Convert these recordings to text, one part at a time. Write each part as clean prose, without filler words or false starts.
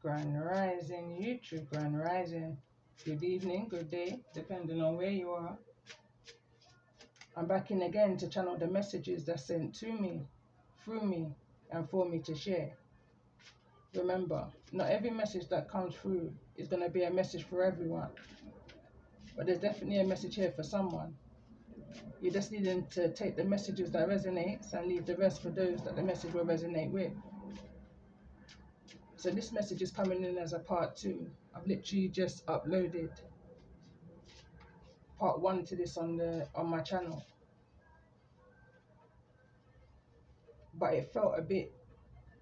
Grand Rising, YouTube Grand Rising. Good evening, good day, depending on where you are. I'm back in again to channel the messages that's sent to me, through me, and for me to share. Remember, not every message that comes through is going to be a message for everyone, but there's definitely a message here for someone. You're just needing to take the messages that resonates and leave the rest for those that the message will resonate with. So this message is coming in as a part 2. I've literally just uploaded part 1 to this on my channel, but it felt a bit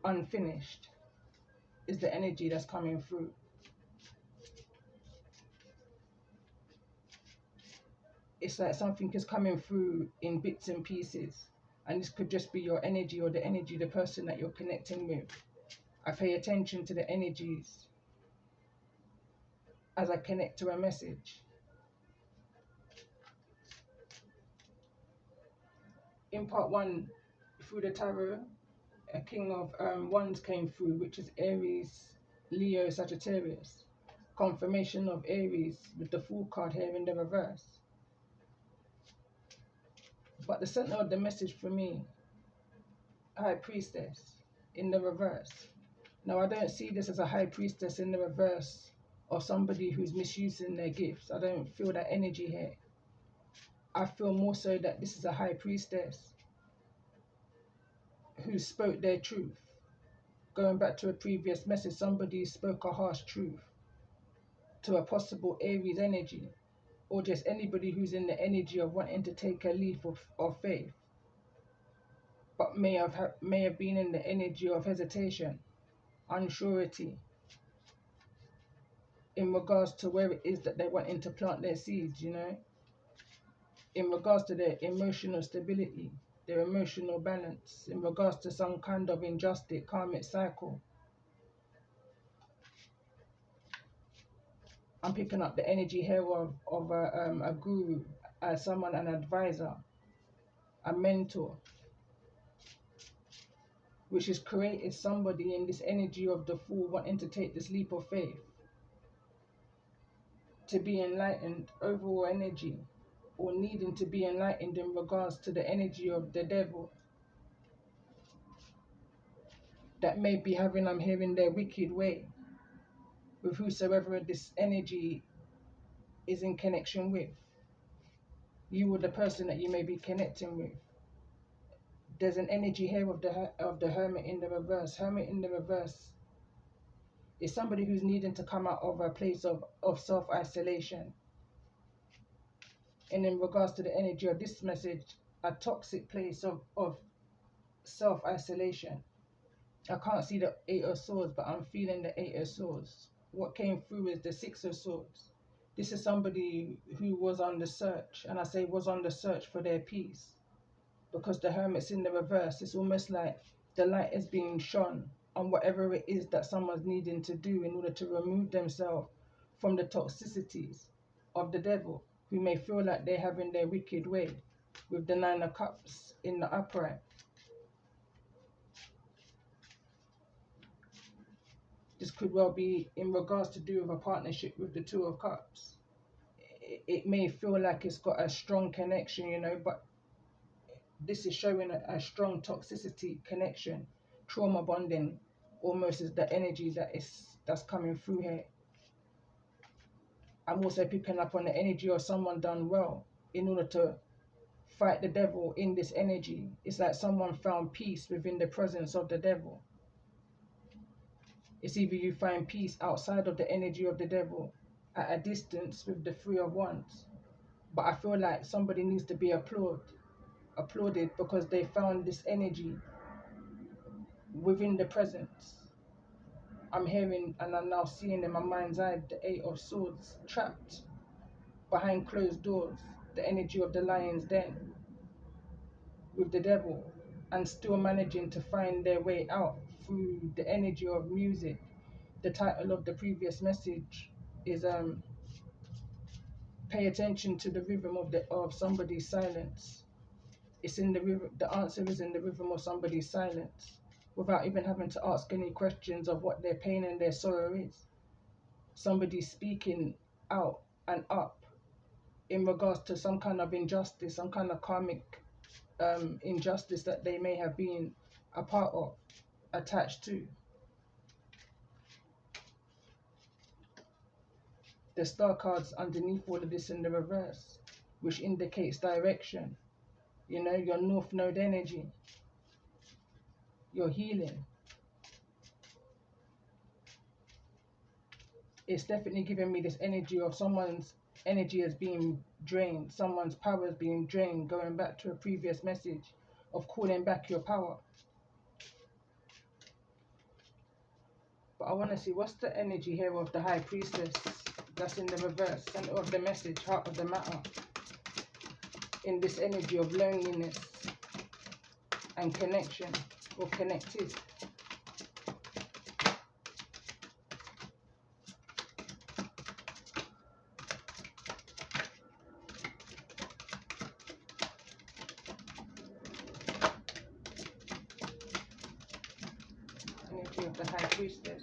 unfinished. Is the energy that's coming through. It's like something is coming through in bits and pieces, and this could just be your energy or the energy of the person that you're connecting with. I pay attention to the energies as I connect to a message. In part 1, through the tarot, a king of wands came through, which is Aries, Leo, Sagittarius. Confirmation of Aries with the Fool card here in the reverse. But the center of the message for me, High Priestess in the reverse. Now, I don't see this as a High Priestess in the reverse or somebody who's misusing their gifts. I don't feel that energy here. I feel more so that this is a High Priestess who spoke their truth. Going back to a previous message, somebody spoke a harsh truth to a possible Aries energy, or just anybody who's in the energy of wanting to take a leap of faith, but may have been in the energy of hesitation, unsurety, in regards to where it is that they're wanting to plant their seeds, in regards to their emotional stability, their emotional balance, in regards to some kind of injustice, karmic cycle. I'm picking up the energy here of a guru, someone, an advisor, a mentor, which has created somebody in this energy of the Fool wanting to take this leap of faith, to be enlightened, overall energy, or needing to be enlightened in regards to the energy of the devil that may be having, I'm hearing, their wicked way with whosoever this energy is in connection with. You or the person that you may be connecting with. There's an energy here of the Hermit in the reverse. Hermit in the reverse is somebody who's needing to come out of a place of self-isolation. And in regards to the energy of this message, a toxic place of self-isolation. I can't see the 8 of Swords, but I'm feeling the 8 of Swords. What came through is the 6 of Swords. This is somebody who was on the search, and I say was on the search for their peace. Because the Hermit's in the reverse, it's almost like the light is being shone on whatever it is that someone's needing to do in order to remove themselves from the toxicities of the devil, who may feel like they're having their wicked way, with the 9 of Cups in the upright. This could well be in regards to do with a partnership with the 2 of Cups. It may feel like it's got a strong connection, but this is showing a strong toxicity connection, trauma bonding, almost is the energy that's coming through here. I'm also picking up on the energy of someone done well in order to fight the devil in this energy. It's like someone found peace within the presence of the devil. It's either you find peace outside of the energy of the devil at a distance with the 3 of Wands. But I feel like somebody needs to be applauded because they found this energy within the presence. I'm hearing and I'm now seeing in my mind's eye the 8 of Swords trapped behind closed doors, the energy of the lion's den with the devil, and still managing to find their way out through the energy of music. The title of the previous message is pay attention to the rhythm of somebody's silence. It's in the rhythm. The answer is in the rhythm of somebody's silence. without even having to ask any questions of what their pain and their sorrow is. Somebody speaking out and up in regards to some kind of injustice, some kind of karmic injustice that they may have been a part of, attached to. The star cards underneath all of this in the reverse, which indicates direction. You know, your north node energy, your healing. It's definitely giving me this energy of someone's energy is being drained, someone's power is being drained, going back to a previous message of calling back your power. But I want to see, what's the energy here of the High Priestess that's in the reverse, center of the message, heart of the matter, in this energy of loneliness and connection, or connected. Energy of the High Priestess.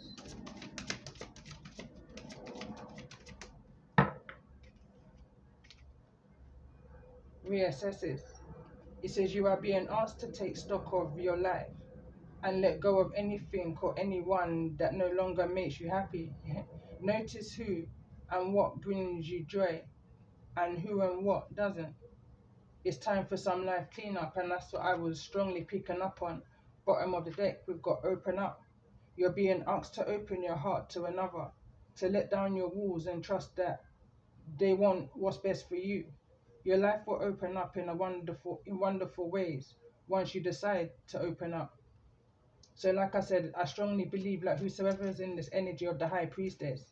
Reassesses. It says you are being asked to take stock of your life and let go of anything or anyone that no longer makes you happy. Notice who and what brings you joy and who and what doesn't. It's time for some life cleanup, and that's what I was strongly picking up on. Bottom of the deck, we've got open up. You're being asked to open your heart to another, to let down your walls and trust that they want what's best for you. Your life will open up in wonderful ways once you decide to open up. So like I said, I strongly believe like whosoever is in this energy of the High Priestess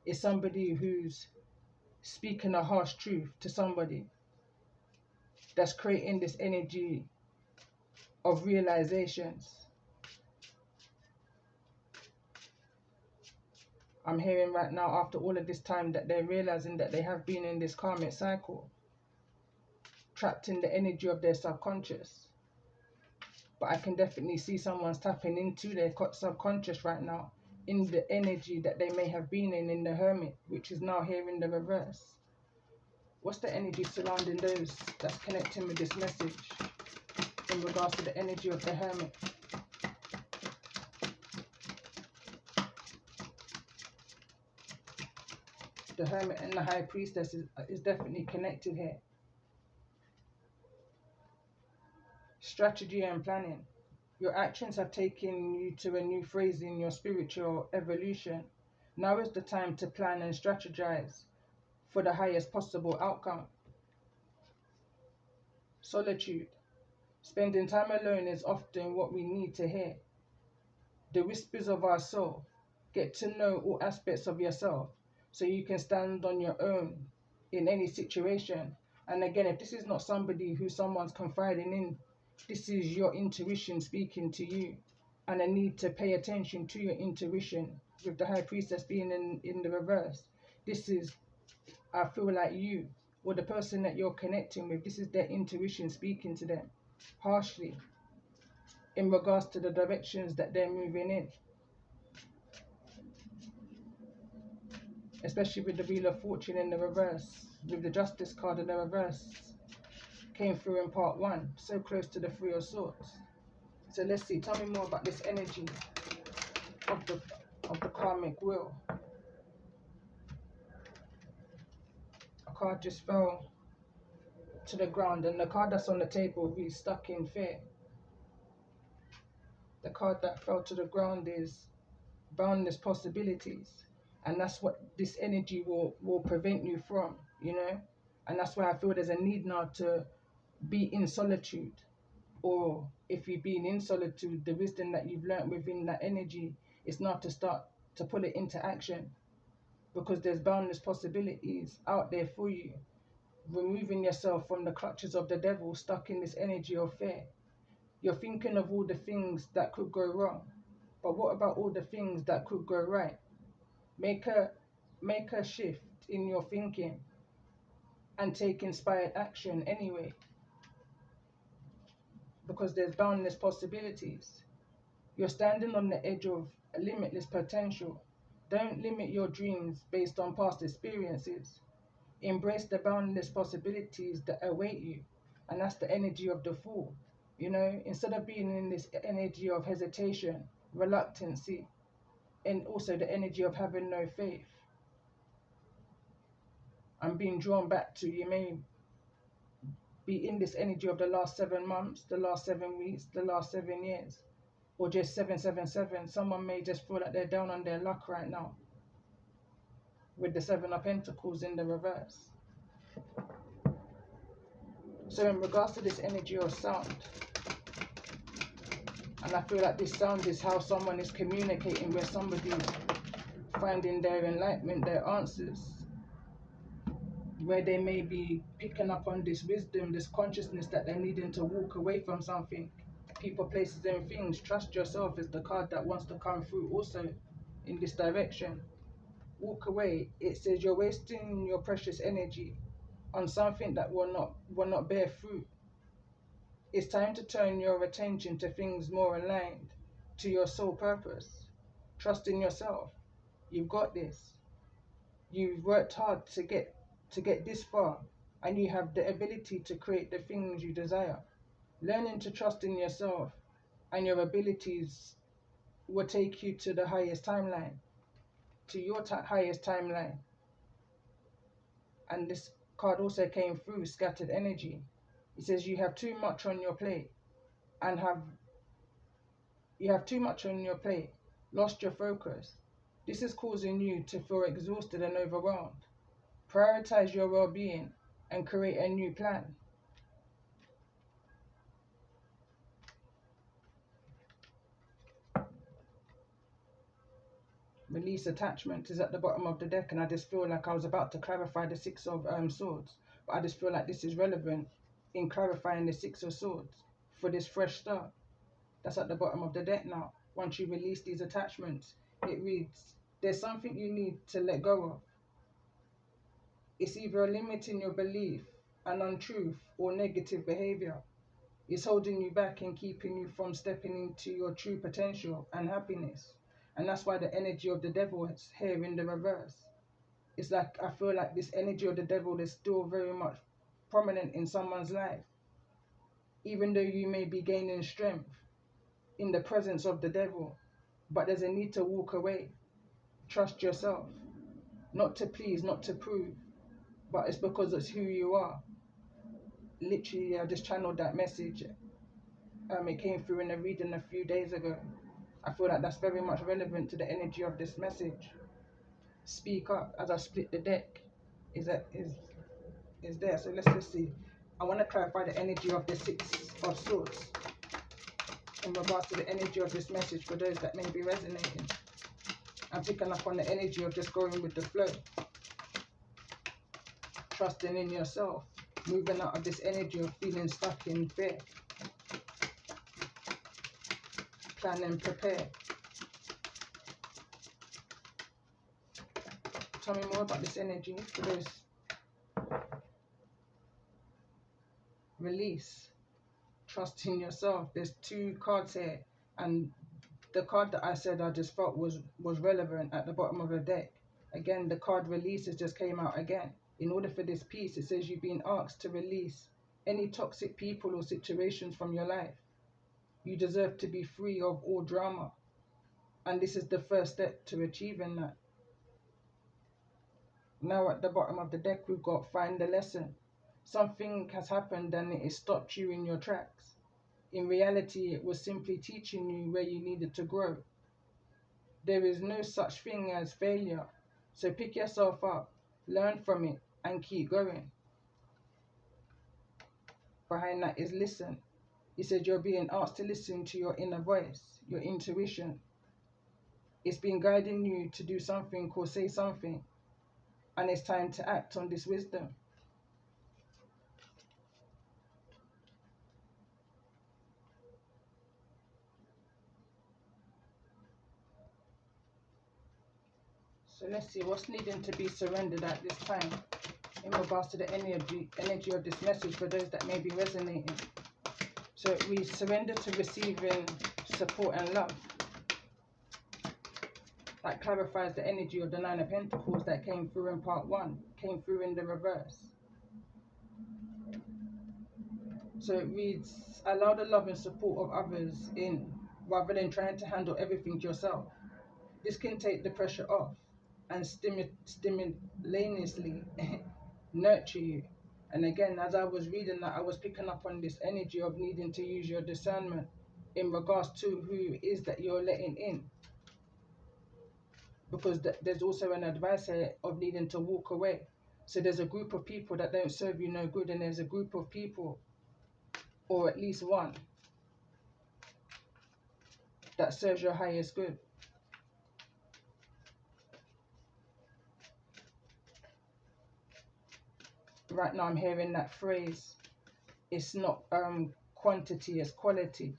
is somebody who's speaking a harsh truth to somebody, that's creating this energy of realizations. I'm hearing right now, after all of this time, that they're realizing that they have been in this karmic cycle, trapped in the energy of their subconscious. But I can definitely see someone's tapping into their subconscious right now, in the energy that they may have been in the Hermit, which is now here in the reverse. What's the energy surrounding those that's connecting with this message in regards to the energy of the Hermit? The Hermit and the High Priestess is definitely connected here. Strategy and planning. Your actions have taken you to a new phase in your spiritual evolution. Now is the time to plan and strategize for the highest possible outcome. Solitude. Spending time alone is often what we need to hear. The whispers of our soul. Get to know all aspects of yourself so you can stand on your own in any situation. And again, if this is not somebody who someone's confiding in, this is your intuition speaking to you, and a need to pay attention to your intuition. With the High Priestess being in the reverse, this is, I feel like you, or the person that you're connecting with, this is their intuition speaking to them harshly in regards to the directions that they're moving in. Especially with the Wheel of Fortune in the reverse, with the Justice card in the reverse, came through in part 1, so close to the Three of Swords. So let's see, tell me more about this energy of the karmic wheel. A card just fell to the ground, and the card that's on the table is stuck in fear. The card that fell to the ground is boundless possibilities, and that's what this energy will prevent you from, you know. And that's why I feel there's a need now to be in solitude, or if you've been in solitude, the wisdom that you've learned within that energy is now to start to put it into action, because there's boundless possibilities out there for you. Removing yourself from the clutches of the devil, stuck in this energy of fear. You're thinking of all the things that could go wrong, but what about all the things that could go right? Make a shift in your thinking and take inspired action anyway, because there's boundless possibilities. You're standing on the edge of limitless potential. Don't limit your dreams based on past experiences. Embrace the boundless possibilities that await you. And that's the energy of the Fool. You know, instead of being in this energy of hesitation, reluctancy, and also the energy of having no faith, and being drawn back to, you may be in this energy of the last 7 months, the last 7 weeks, the last 7 years, or just 777. Someone may just feel like they're down on their luck right now with the 7 of Pentacles in the reverse. So in regards to this energy or sound, and I feel like this sound is how someone is communicating, where somebody's finding their enlightenment, their answers, where they may be picking up on this wisdom, this consciousness that they're needing to walk away from something. People, places and things. Trust yourself is the card that wants to come through also in this direction. Walk away. It says you're wasting your precious energy on something that will not bear fruit. It's time to turn your attention to things more aligned to your soul purpose. Trust in yourself. You've got this. You've worked hard to get this far, and you have the ability to create the things you desire. Learning to trust in yourself and your abilities will take you to the highest timeline, to your highest timeline. And this card also came through scattered energy. It says you have too much on your plate, and you have too much on your plate, lost your focus. This is causing you to feel exhausted and overwhelmed. Prioritize your well-being and create a new plan. Release attachment is at the bottom of the deck, and I just feel like I was about to clarify the Six of Swords, but I just feel like this is relevant in clarifying the Six of Swords for this fresh start. That's at the bottom of the deck now. Once you release these attachments, it reads, there's something you need to let go of. It's either a limit in your belief, an untruth, or negative behavior. It's holding you back and keeping you from stepping into your true potential and happiness. And that's why the energy of the Devil is here in the reverse. It's like, I feel like this energy of the Devil is still very much prominent in someone's life. Even though you may be gaining strength in the presence of the Devil, but there's a need to walk away. Trust yourself. Not to please, not to prove, but it's because it's who you are. Literally, I just channeled that message. It came through in a reading a few days ago. I feel like that's very much relevant to the energy of this message. Speak up. As I split the deck, is there. So let's just see. I want to clarify the energy of the Six of Swords in regards to the energy of this message for those that may be resonating. I'm picking up on the energy of just going with the flow. Trusting in yourself. Moving out of this energy of feeling stuck in fear. Plan and prepare. Tell me more about this energy for those. Release. Trust in yourself. There's two cards here, and the card that I said I just felt was relevant at the bottom of the deck. Again, the card releases just came out again. In order for this piece, it says you've been asked to release any toxic people or situations from your life. You deserve to be free of all drama. And this is the first step to achieving that. Now at the bottom of the deck, we've got find the lesson. Something has happened and it has stopped you in your tracks. In reality, it was simply teaching you where you needed to grow. There is no such thing as failure. So pick yourself up, learn from it, and keep going. Behind that is listen. He said you're being asked to listen to your inner voice, your intuition. It's been guiding you to do something or say something, and it's time to act on this wisdom. So let's see what's needing to be surrendered at this time in regards to the energy of this message for those that may be resonating. So we surrender to receiving support and love. That clarifies the energy of the Nine of Pentacles that came through in part 1, came through in the reverse. So it reads, allow the love and support of others in, rather than trying to handle everything yourself. This can take the pressure off and stimulaneously nurture you. And again, as I was reading that, I was picking up on this energy of needing to use your discernment in regards to who it is that you're letting in. Because there's also an advice here of needing to walk away. So there's a group of people that don't serve you no good, and there's a group of people, or at least one, that serves your highest good. Right now I'm hearing that phrase, it's not quantity, it's quality.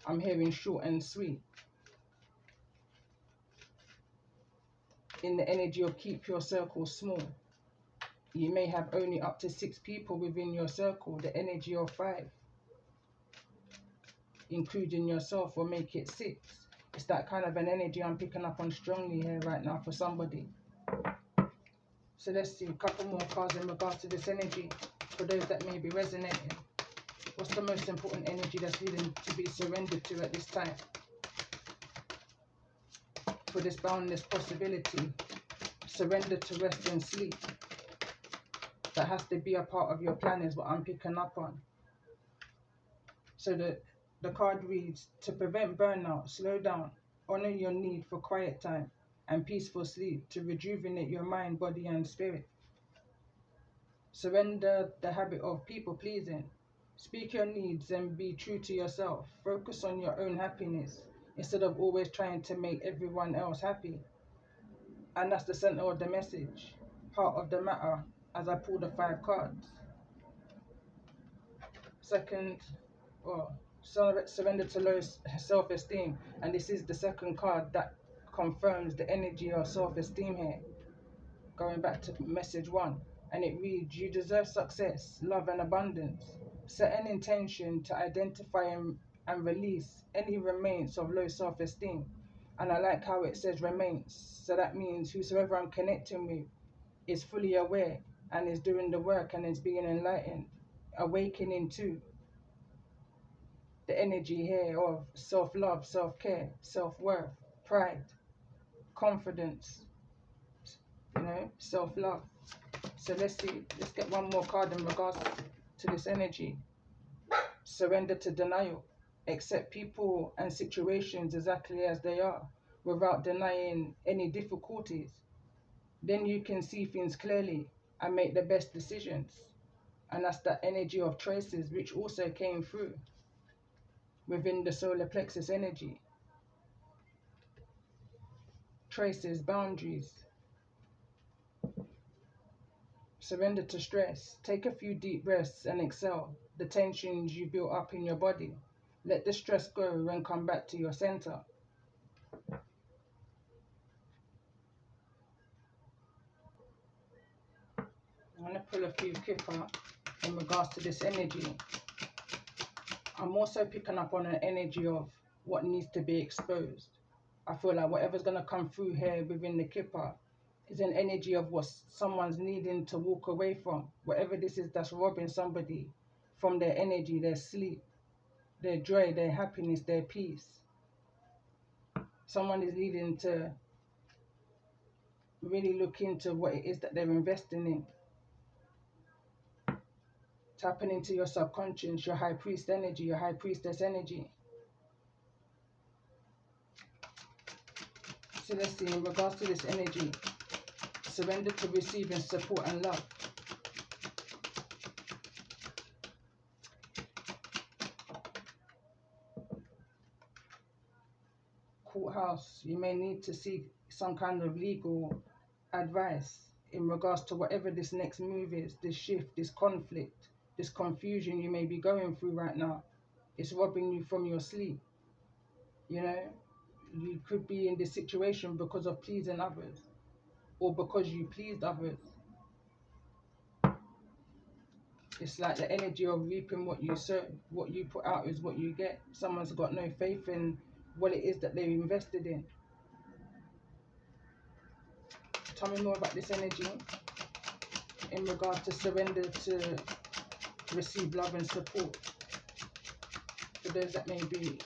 I'm hearing short and sweet. In the energy of keep your circle small. You may have only up to 6 people within your circle. The energy of 5, including yourself, will make it 6. It's that kind of an energy I'm picking up on strongly here right now for somebody. So let's see a couple more cards in regards to this energy for those that may be resonating. What's the most important energy that's needing to be surrendered to at this time? For this boundless possibility, surrender to rest and sleep. That has to be a part of your plan is what I'm picking up on. So the card reads, to prevent burnout, slow down, honor your need for quiet time and peaceful sleep to rejuvenate your mind, body and spirit. Surrender the habit of people pleasing. Speak your needs and be true to yourself. Focus on your own happiness instead of always trying to make everyone else happy. And that's the center of the message, heart of the matter, as I pull the 5 cards. Second, surrender to low self-esteem. And this is the second card that confirms the energy of self-esteem here. Going back to message 1. And it reads, you deserve success, love and abundance. Set an intention to identify and release any remains of low self-esteem. And I like how it says remains. So that means whosoever I'm connecting with is fully aware and is doing the work and is being enlightened. Awakening to the energy here of self-love, self-care, self-worth, pride, confidence, self-love. So let's get one more card in regards to this energy. Surrender to denial. Accept people and situations exactly as they are without denying any difficulties. Then you can see things clearly and make the best decisions. And that's that energy of choices which also came through within the solar plexus energy. Choices, boundaries. Surrender to stress. Take a few deep breaths and exhale the tensions you built up in your body. Let the stress go and come back to your center. I'm going to pull a few Kipper in regards to this energy. I'm also picking up on an energy of what needs to be exposed. I feel like whatever's going to come through here within the Kipper is an energy of what someone's needing to walk away from. Whatever this is that's robbing somebody from their energy, their sleep, their joy, their happiness, their peace. Someone is needing to really look into what it is that they're investing in. Tapping into your subconscious, your high priest energy, your high priestess energy. So let's see, in regards to this energy, surrender to receiving support and love. Courthouse, you may need to seek some kind of legal advice in regards to whatever this next move is, this shift, this conflict, this confusion you may be going through right now. It's robbing you from your sleep. You could be in this situation because of pleasing others or because you pleased others. It's like the energy of reaping what you sow. What you put out is what you get. Someone's got no faith in what it is that they've invested in. Tell me more about this energy in regard to surrender to receive love and support. For those that may be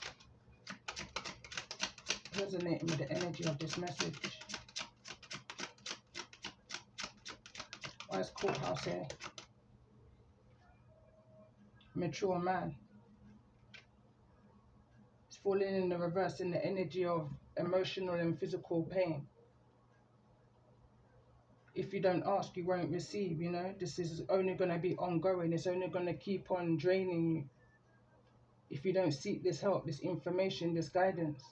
resonating with the energy of this message. Why is courthouse here? Mature man. It's falling in the reverse in the energy of emotional and physical pain. If you don't ask, you won't receive, you know. This is only going to be ongoing. It's only going to keep on draining you if you don't seek this help, this information, this guidance.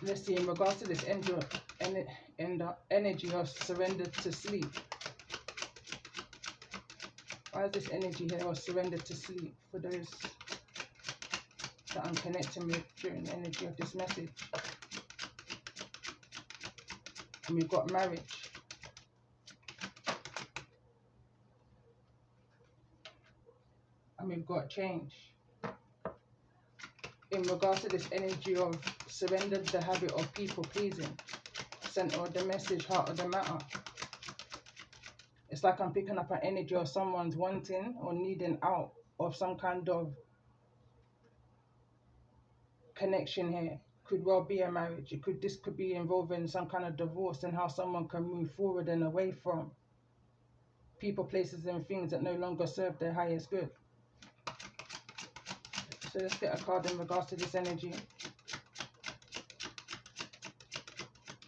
Let's see, in regards to this energy of surrender to sleep. Why is this energy here of surrender to sleep for those that I'm connecting with during the energy of this message? And we've got marriage. And we've got change. In regards to this energy of surrender the habit of people pleasing, center of the message, heart of the matter. It's like I'm picking up an energy of someone's wanting or needing out of some kind of connection here. Could well be a marriage. This could be involving some kind of divorce and how someone can move forward and away from people, places and things that no longer serve their highest good. So let's get a card in regards to this energy.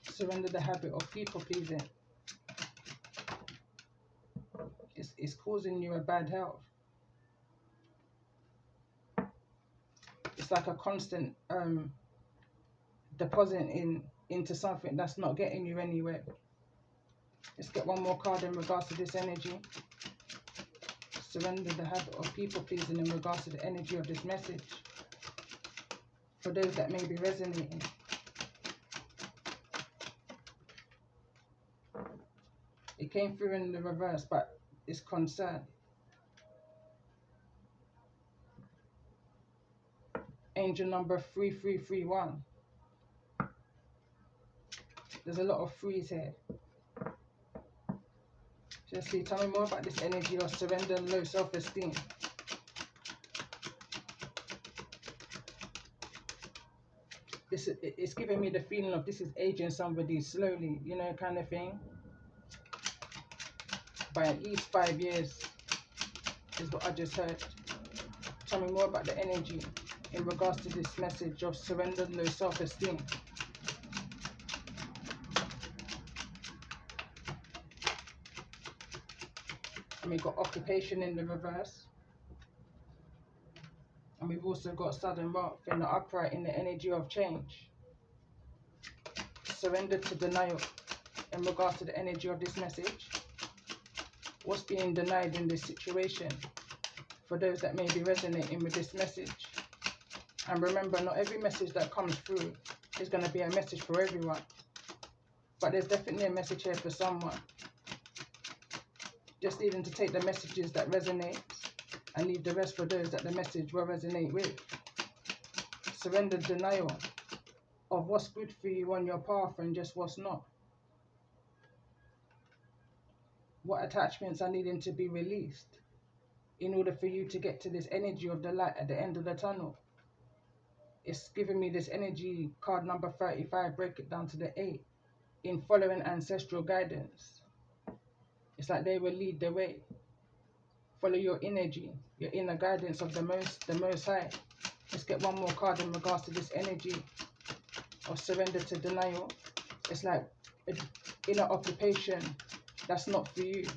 Surrender the habit of people pleasing. It's causing you a bad health. It's like a constant depositing into something that's not getting you anywhere. Let's get one more card in regards to this energy. Surrender the habit of people pleasing in regards to the energy of this message. For those that may be resonating. It came through in the reverse, but it's concern. Angel number 3331. There's a lot of threes here. Just see, tell me more about this energy of surrender and low self-esteem. It's giving me the feeling of this is aging somebody slowly, you know, kind of thing. By at least 5 years is what I just heard. Tell me more about the energy in regards to this message of surrender and low self-esteem. And we've got occupation in the reverse. And we've also got sudden wrath in the upright in the energy of change. Surrender to denial in regards to the energy of this message. What's being denied in this situation for those that may be resonating with this message? And remember, not every message that comes through is going to be a message for everyone. But there's definitely a message here for someone. Just needing to take the messages that resonate and leave the rest for those that the message will resonate with. Surrender denial of what's good for you on your path and just what's not. What attachments are needing to be released in order for you to get to this energy of the light at the end of the tunnel. It's giving me this energy, card number 35, break it down to the 8, in following ancestral guidance. It's like they will lead the way. Follow your energy, your inner guidance of the most high. Let's get one more card in regards to this energy of surrender to denial. It's like inner occupation, that's not for you.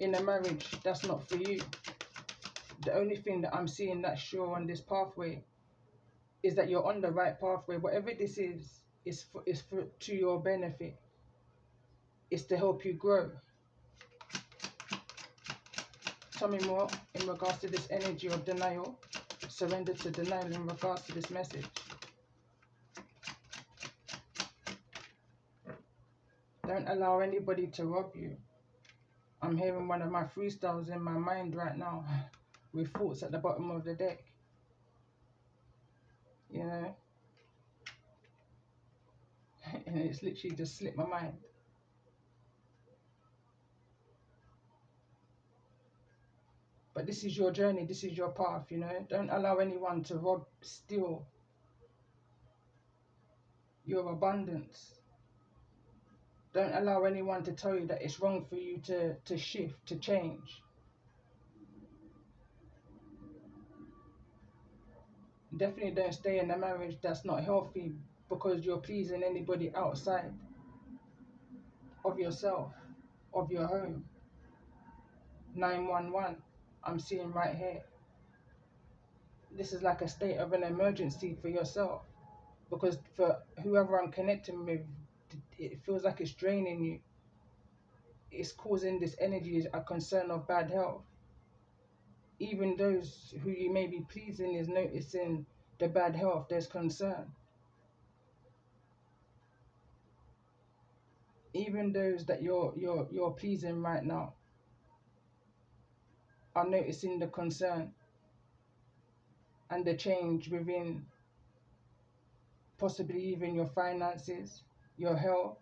Inner marriage, that's not for you. The only thing that I'm seeing that's sure on this pathway is that you're on the right pathway. Whatever this is for to your benefit. It's to help you grow. Tell me more in regards to this energy of denial. Surrender to denial in regards to this message. Don't allow anybody to rob you I'm hearing one of my freestyles in my mind right now with thoughts at the bottom of the deck, you know, and it's literally just slipped my mind. But this is your journey, this is your path, you know. Don't allow anyone to rob, steal your abundance. Don't allow anyone to tell you that it's wrong for you to shift, to change. Definitely don't stay in a marriage that's not healthy because you're pleasing anybody outside of yourself, of your home. 911, I'm seeing right here. This is like a state of an emergency for yourself, because for whoever I'm connecting with, it feels like it's draining you. It's causing this energy, a concern of bad health. Even those who you may be pleasing is noticing the bad health. There's concern. Even those that you're pleasing right now are noticing the concern and the change within possibly even your finances, your health.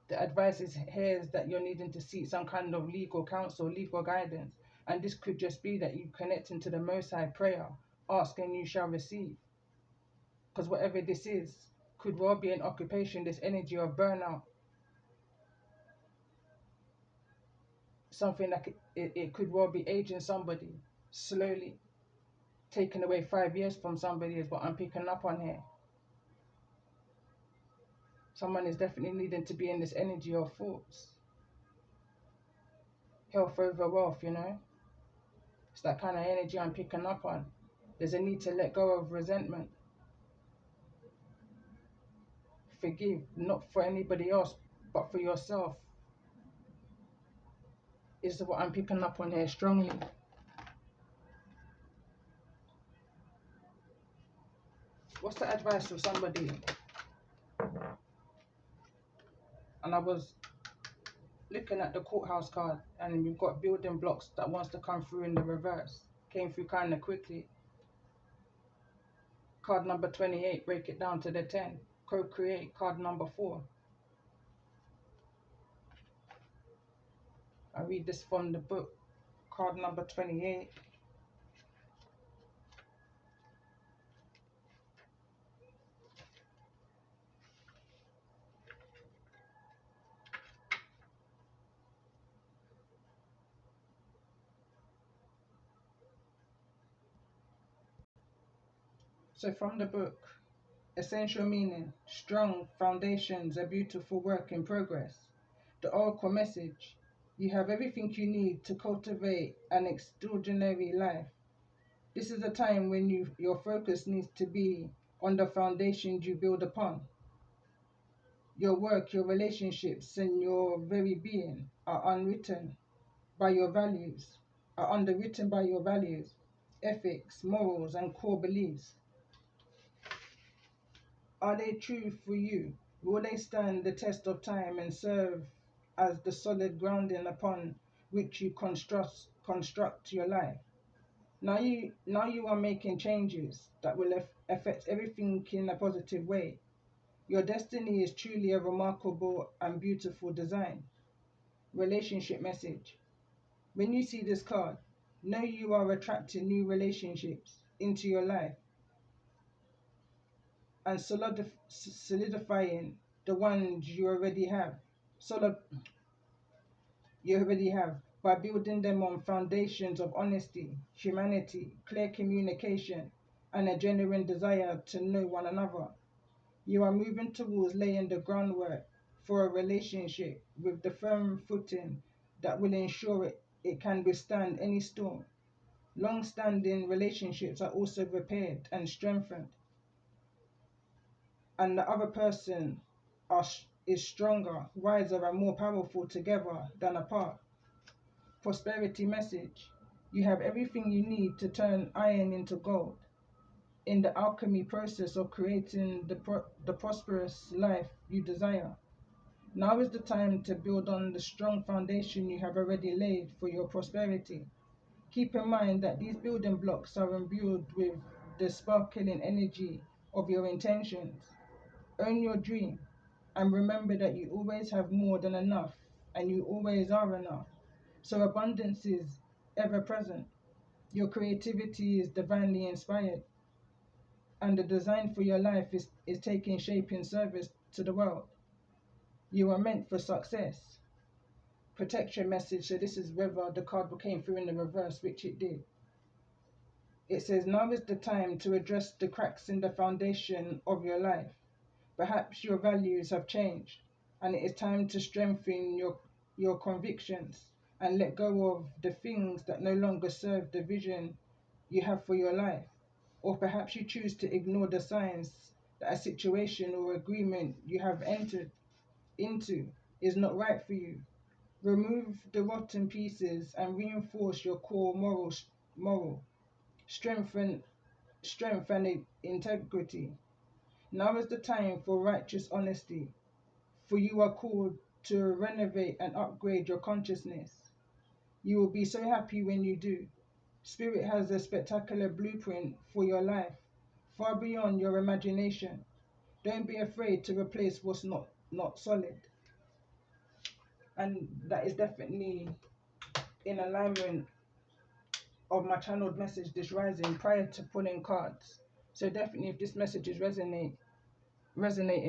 The advice is here is that you're needing to seek some kind of legal counsel, legal guidance. And this could just be that you connecting to the Most High prayer, ask and you shall receive. Because whatever this is, could well be an occupation, this energy of burnout. Something that it could well be aging somebody slowly, taking away 5 years from somebody is what I'm picking up on here. Someone is definitely needing to be in this energy of thoughts. Health over wealth, you know? It's that kind of energy I'm picking up on. There's a need to let go of resentment. Forgive, not for anybody else, but for yourself, is what I'm picking up on here strongly. What's the advice for somebody? And I was looking at the courthouse card, and we've got building blocks that wants to come through in the reverse. Came through kind of quickly. Card number 28, break it down to the 10. Co-create, card number 4. I read this from the book. Card number 28. So from the book, essential meaning, strong foundations, a beautiful work in progress. The oracle message, you have everything you need to cultivate an extraordinary life. This is a time when your focus needs to be on the foundations you build upon. Your work, your relationships, and your very being are unwritten by your values, are underwritten by your values, ethics, morals, and core beliefs. Are they true for you? Will they stand the test of time and serve as the solid grounding upon which you construct your life? Now you are making changes that will affect everything in a positive way. Your destiny is truly a remarkable and beautiful design. Relationship message. When you see this card, know you are attracting new relationships into your life and solidifying the ones you already have. Solid you already have by building them on foundations of honesty, humanity, clear communication, and a genuine desire to know one another. You are moving towards laying the groundwork for a relationship with the firm footing that will ensure it can withstand any storm. Long-standing relationships are also repaired and strengthened, and the other person is stronger, wiser, and more powerful together than apart. Prosperity message. You have everything you need to turn iron into gold in the alchemy process of creating the prosperous life you desire. Now is the time to build on the strong foundation you have already laid for your prosperity. Keep in mind that these building blocks are imbued with the sparkling energy of your intentions. Own your dream and remember that you always have more than enough and you always are enough. So abundance is ever present. Your creativity is divinely inspired and the design for your life is taking shape in service to the world. You are meant for success. Protection message. So this is whether the card came through in the reverse, which it did. It says, now is the time to address the cracks in the foundation of your life. Perhaps your values have changed, and it is time to strengthen your convictions and let go of the things that no longer serve the vision you have for your life. Or perhaps you choose to ignore the signs that a situation or agreement you have entered into is not right for you. Remove the rotten pieces and reinforce your core moral strength and integrity. Now is the time for righteous honesty, for you are called to renovate and upgrade your consciousness. You will be so happy when you do. Spirit has a spectacular blueprint for your life, far beyond your imagination. Don't be afraid to replace what's not solid. And that is definitely in alignment of my channeled message this rising prior to pulling cards. So definitely if this message is resonating,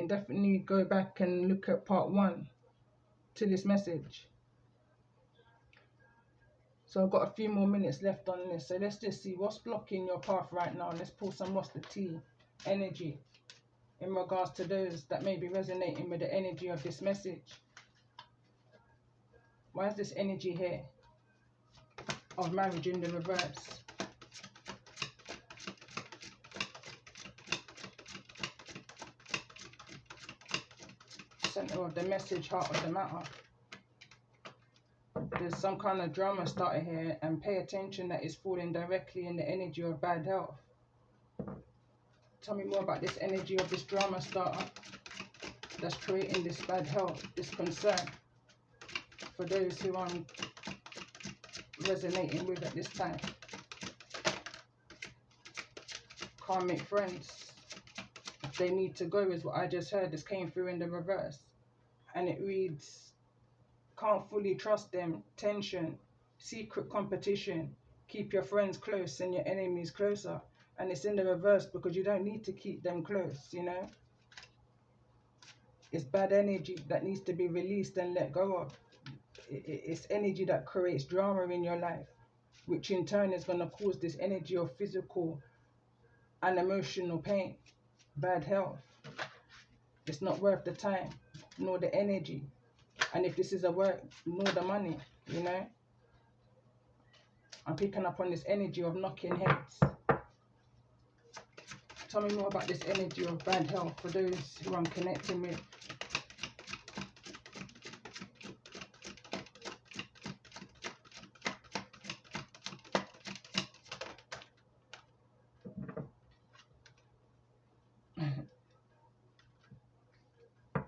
definitely go back and look at part 1 to this message. So I've got a few more minutes left on this. So let's just see what's blocking your path right now. Let's pull some what's the tea energy in regards to those that may be resonating with the energy of this message. Why is this energy here of marriage in the reverse? Center of the message, heart of the matter. There's some kind of drama started here, and pay attention that is falling directly in the energy of bad health. Tell me more about this energy of this drama starter that's creating this bad health, this concern for those who I'm resonating with at this time. Can't make friends. They need to go is what I just heard. This came through in the reverse. And it reads, can't fully trust them, tension, secret competition, keep your friends close and your enemies closer. And it's in the reverse because you don't need to keep them close, you know. It's bad energy that needs to be released and let go of. It's energy that creates drama in your life, which in turn is going to cause this energy of physical and emotional pain, bad health. It's not worth the time, nor the energy. And if this is a work, nor the money, you know. I'm picking up on this energy of knocking heads. Tell me more about this energy of bad health for those who I'm connecting with.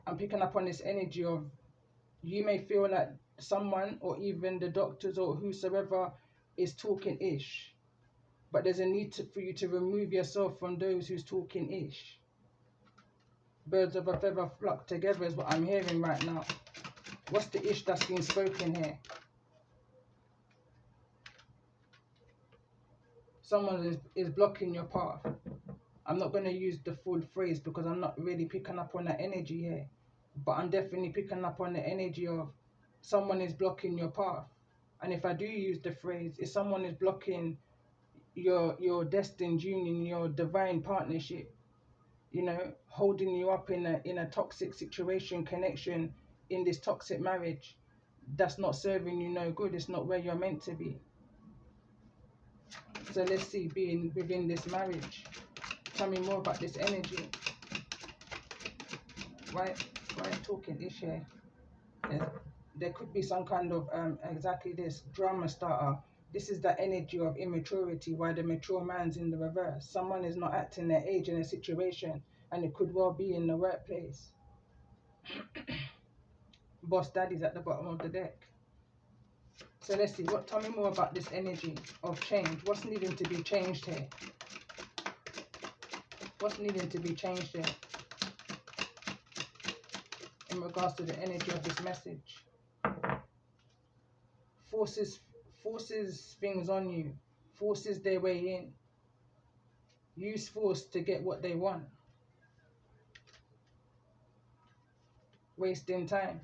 I'm picking up on this energy of you may feel like someone or even the doctors or whosoever is talking ish, but there's a need for you to remove yourself from those who's talking ish. Birds of a feather flock together is what I'm hearing right now. What's the ish that's being spoken here? Someone is blocking your path. I'm not going to use the full phrase because I'm not really picking up on that energy here. But I'm definitely picking up on the energy of someone is blocking your path. And if I do use the phrase, if someone is blocking your destined union, your divine partnership, you know, holding you up in a toxic situation, connection, in this toxic marriage, that's not serving you no good. It's not where you're meant to be. So let's see, being within this marriage. Tell me more about this energy. Why talking ish here? There could be some kind of exactly this drama starter. This is the energy of immaturity, why the mature man's in the reverse. Someone is not acting their age in a situation, and it could well be in the workplace. Boss Daddy's at the bottom of the deck. So let's see, tell me more about this energy of change. What's needing to be changed here? What's needing to be changed here in regards to the energy of this message? Forces things on you, forces their way in, use force to get what they want, wasting time.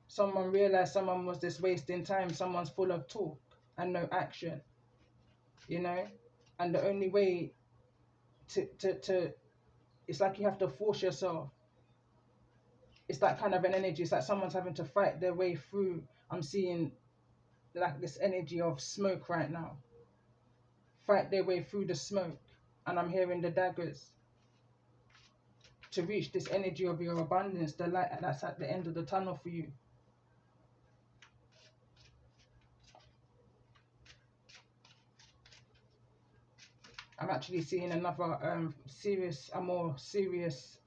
Someone realized someone was just wasting time. Someone's full of talk and no action, you know. And the only way to it's like you have to force yourself. It's that kind of an energy. It's like someone's having to fight their way through. I'm seeing like this energy of smoke right now. Fight their way through the smoke. And I'm hearing the daggers. To reach this energy of your abundance, the light that's at the end of the tunnel for you. I'm actually seeing another a more serious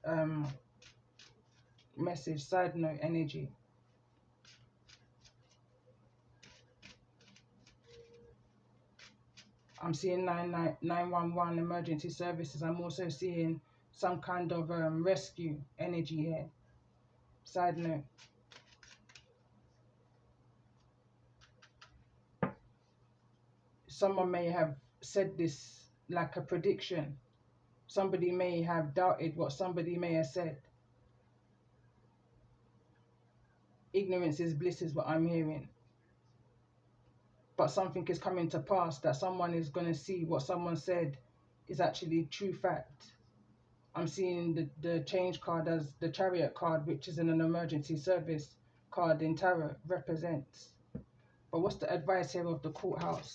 message, side note energy. I'm seeing 911 emergency services. I'm also seeing some kind of rescue energy here. Side note. Someone may have said this like a prediction. Somebody may have doubted what somebody may have said. Ignorance is bliss is what I'm hearing. But something is coming to pass that someone is going to see what someone said is actually true fact. I'm seeing the change card as the Chariot card, which is an emergency service card in tarot, represents. But what's the advice here of the courthouse?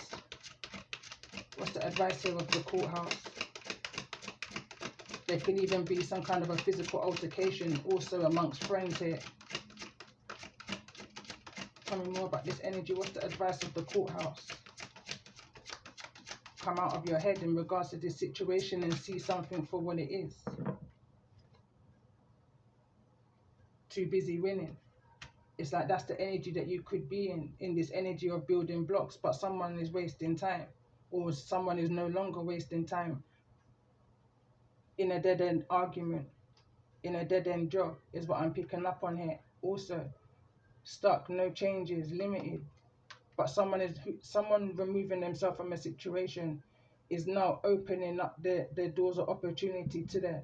What's the advice here of the courthouse? There can even be some kind of a physical altercation also amongst friends here. Tell me more about this energy. What's the advice of the courthouse? Come out of your head in regards to this situation and see something for what it is. Too busy winning. It's like that's the energy that you could be in this energy of building blocks, but someone is wasting time, or someone is no longer wasting time in a dead-end argument, in a dead-end job, is what I'm picking up on here. Also, stuck, no changes, limited. But someone removing themselves from a situation is now opening up the doors of opportunity to them.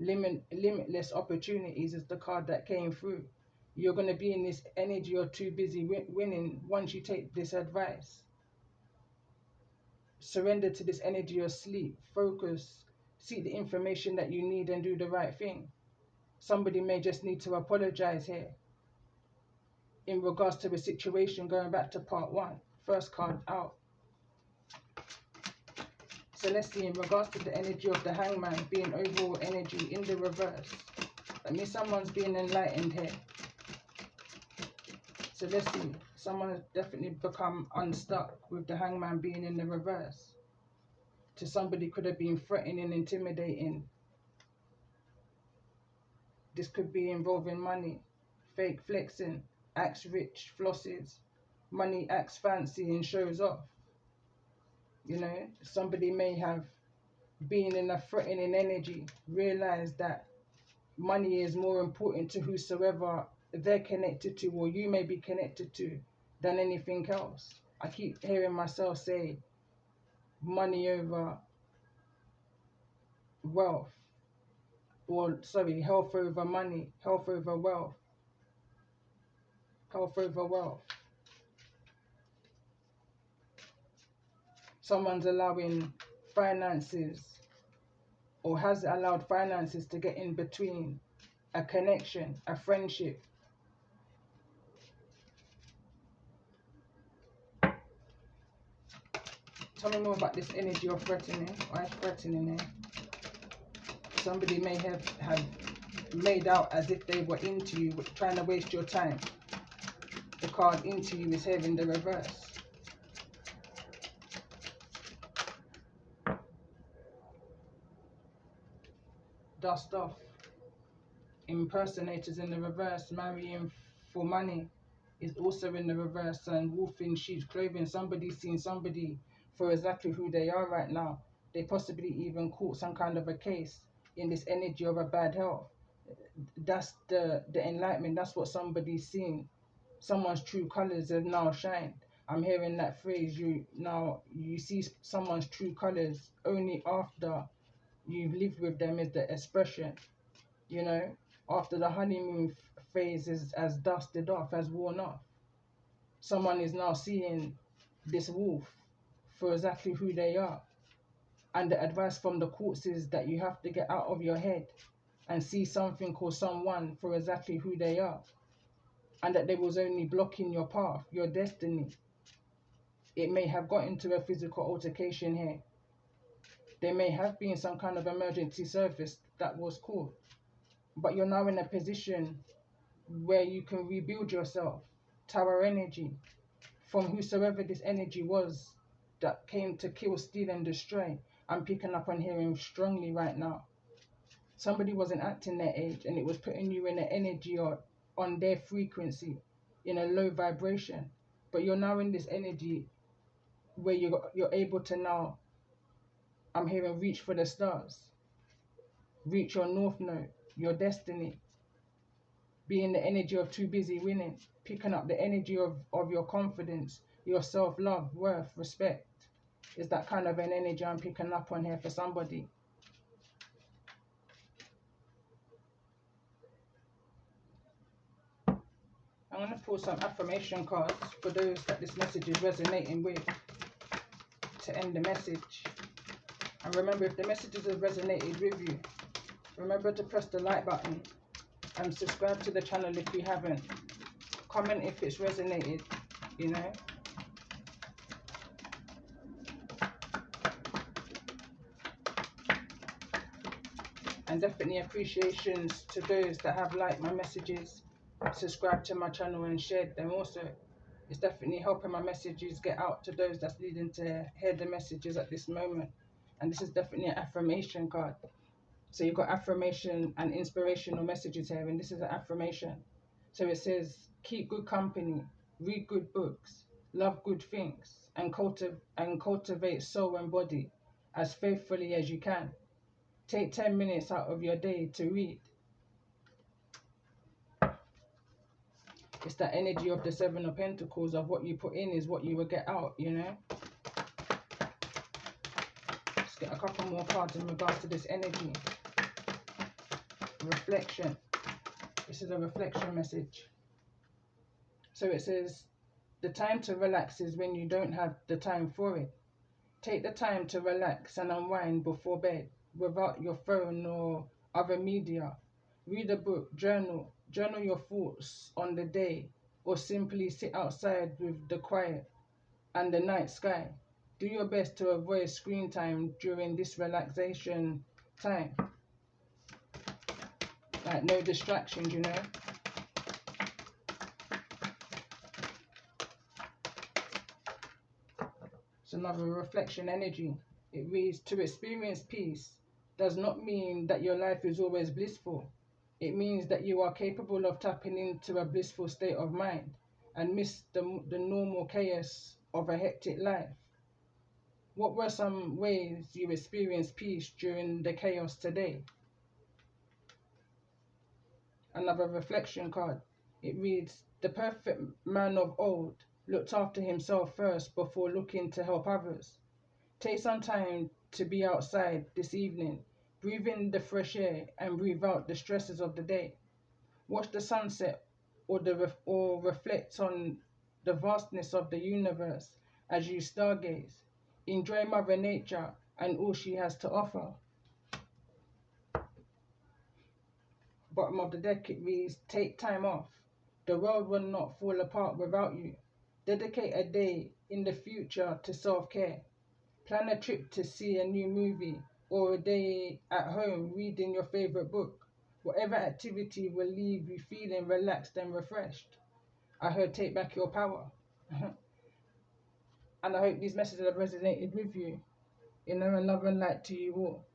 Limitless opportunities is the card that came through. You're going to be in this energy, you're too busy winning once you take this advice. Surrender to this energy of sleep, focus, seek the information that you need and do the right thing. Somebody may just need to apologize here in regards to the situation, going back to part 1. First card out. So let's see, in regards to the energy of the Hangman being overall energy in the reverse. That means someone's being enlightened here. So let's see, someone has definitely become unstuck with the Hangman being in the reverse. To somebody could have been threatening, intimidating. This could be involving money, fake flexing, acts rich, flosses, money acts fancy and shows off. You know, somebody may have been in a threatening energy, realized that money is more important to whosoever they're connected to, or you may be connected to, than anything else. I keep hearing myself say money over wealth, or sorry, health over money, health over wealth, health over wealth. Someone's allowing finances, or has allowed finances to get in between a connection, a friendship. Tell me more about this energy of threatening. Why is threatening here? Somebody may have made out as if they were into you, trying to waste your time. The card into you is here in the reverse. Dust off. Impersonators in the reverse. Marrying for money is also in the reverse. And wolf in sheep's clothing. Somebody's seen somebody for exactly who they are right now. They possibly even caught some kind of a case in this energy of a bad health. That's the enlightenment. That's what somebody's seen. Someone's true colors have now shined. I'm hearing that phrase. You see someone's true colors only after you've lived with them, is the expression. You know, after the honeymoon phase is as dusted off, as worn off. Someone is now seeing this wolf for exactly who they are. And the advice from the courts is that you have to get out of your head and see something or someone for exactly who they are. And that they was only blocking your path, your destiny. It may have got into a physical altercation here. There may have been some kind of emergency service that was called. But you're now in a position where you can rebuild yourself. Tower energy. From whosoever this energy was that came to kill, steal, and destroy. I'm picking up on hearing strongly right now. Somebody wasn't acting their age, and it was putting you in an energy or on their frequency, in a low vibration. But you're now in this energy where you're able to now, I'm hearing, reach for the stars, reach your north node, your destiny, be in the energy of too busy winning, picking up the energy of your confidence, your self-love, worth, respect. Is that kind of an energy I'm picking up on here for somebody. I'm going to pull some affirmation cards for those that this message is resonating with to end the message. And remember, if the messages have resonated with you, remember to press the like button and subscribe to the channel if you haven't. Comment if it's resonated, you know. And definitely appreciations to those that have liked my messages, subscribed to my channel and shared them also. It's definitely helping my messages get out to those that's needing to hear the messages at this moment. And this is definitely an affirmation card. So you've got affirmation and inspirational messages here, and this is an affirmation. So it says, keep good company, read good books, love good things, and cultivate soul and body as faithfully as you can. Take 10 minutes out of your day to read. It's that energy of the Seven of Pentacles, of what you put in is what you will get out, you know. Let's get a couple more cards in regards to this energy. Reflection. This is a reflection message. So it says, the time to relax is when you don't have the time for it. Take the time to relax and unwind before bed without your phone or other media. Read a book, journal your thoughts on the day, or simply sit outside with the quiet and the night sky. Do your best to avoid screen time during this relaxation time. Like no distractions, you know. It's another reflection energy. It reads, to experience peace does not mean that your life is always blissful. It means that you are capable of tapping into a blissful state of mind and miss the normal chaos of a hectic life. What were some ways you experienced peace during the chaos today? Another reflection card. It reads, the perfect man of old looked after himself first before looking to help others. Take some time to be outside this evening. Breathe in the fresh air and breathe out the stresses of the day. Watch the sunset or reflect on the vastness of the universe as you stargaze. Enjoy Mother Nature and all she has to offer. Bottom of the deck it reads, take time off. The world will not fall apart without you. Dedicate a day in the future to self-care. Plan a trip to see a new movie or a day at home reading your favorite book. Whatever activity will leave you feeling relaxed and refreshed. I heard take back your power. And I hope these messages have resonated with you. You know, and love and light to you all.